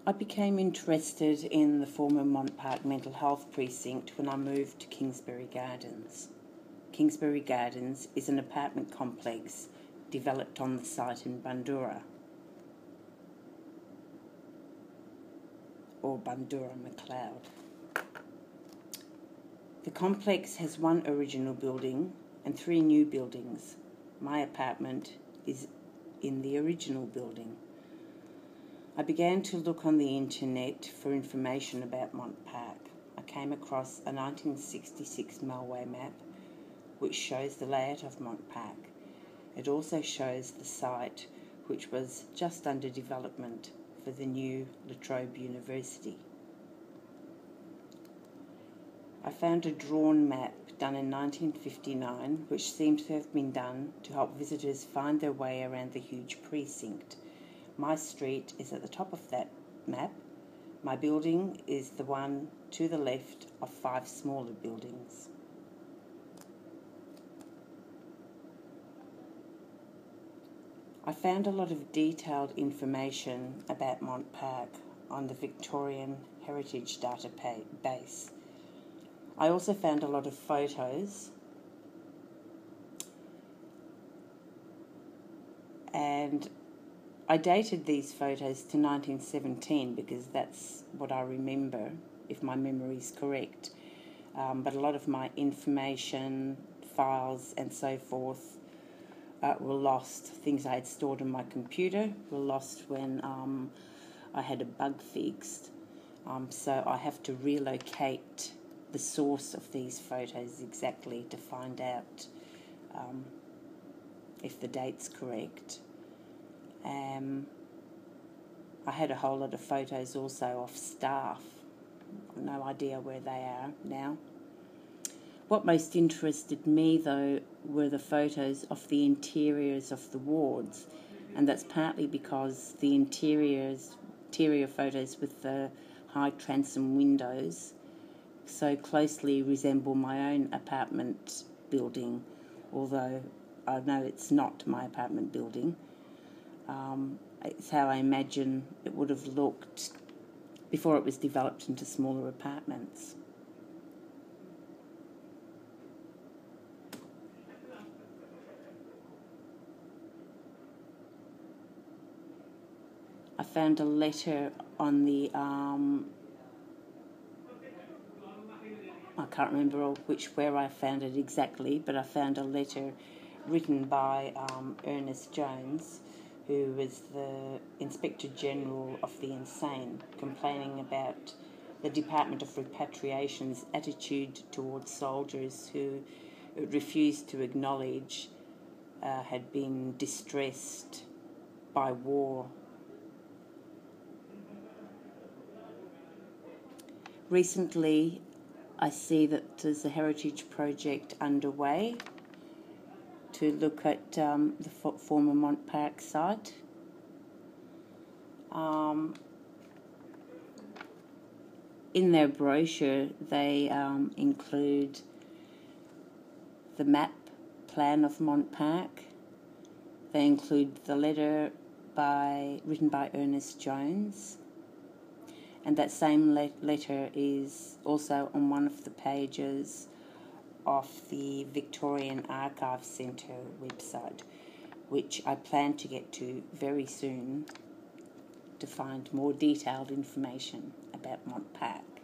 I became interested in the former Mont Park mental health precinct when I moved to Kingsbury Gardens. Kingsbury Gardens is an apartment complex developed on the site in Bundoora, or Bundoora McLeod. The complex has one original building and 3 new buildings. My apartment is in the original building. I began to look on the internet for information about Mont Park. I came across a 1966 Malway map which shows the layout of Mont Park. It also shows the site, which was just under development for the new Trobe University. I found a drawn map done in 1959 which seems to have been done to help visitors find their way around the huge precinct. My street is at the top of that map. My building is the one to the left of 5 smaller buildings. I found a lot of detailed information about Mont Park on the Victorian Heritage Database. I also found a lot of photos and I dated these photos to 1917 because that's what I remember, if my memory is correct. But a lot of my information, files and so forth were lost. Things I had stored on my computer were lost when I had a bug fixed. So I have to relocate the source of these photos exactly to find out if the date's correct. I had a whole lot of photos also of staff. No idea where they are now. What most interested me though were the photos of the interiors of the wards, and that's partly because the interior photos with the high transom windows so closely resemble my own apartment building, although I know it's not my apartment building. It's how I imagine it would have looked before it was developed into smaller apartments. I found a letter on the, I can't remember where I found it exactly, but I found a letter written by Ernest Jones, who was the Inspector General of the Insane, complaining about the Department of Repatriation's attitude towards soldiers who it refused to acknowledge had been distressed by war. Recently, I see that there's a heritage project underway to look at the former Mont Park site. In their brochure, they include the map plan of Mont Park. They include the letter written by Ernest Jones. And that same letter is also on one of the pages of the Victorian Archives Centre website, which I plan to get to very soon to find more detailed information about Mont Park.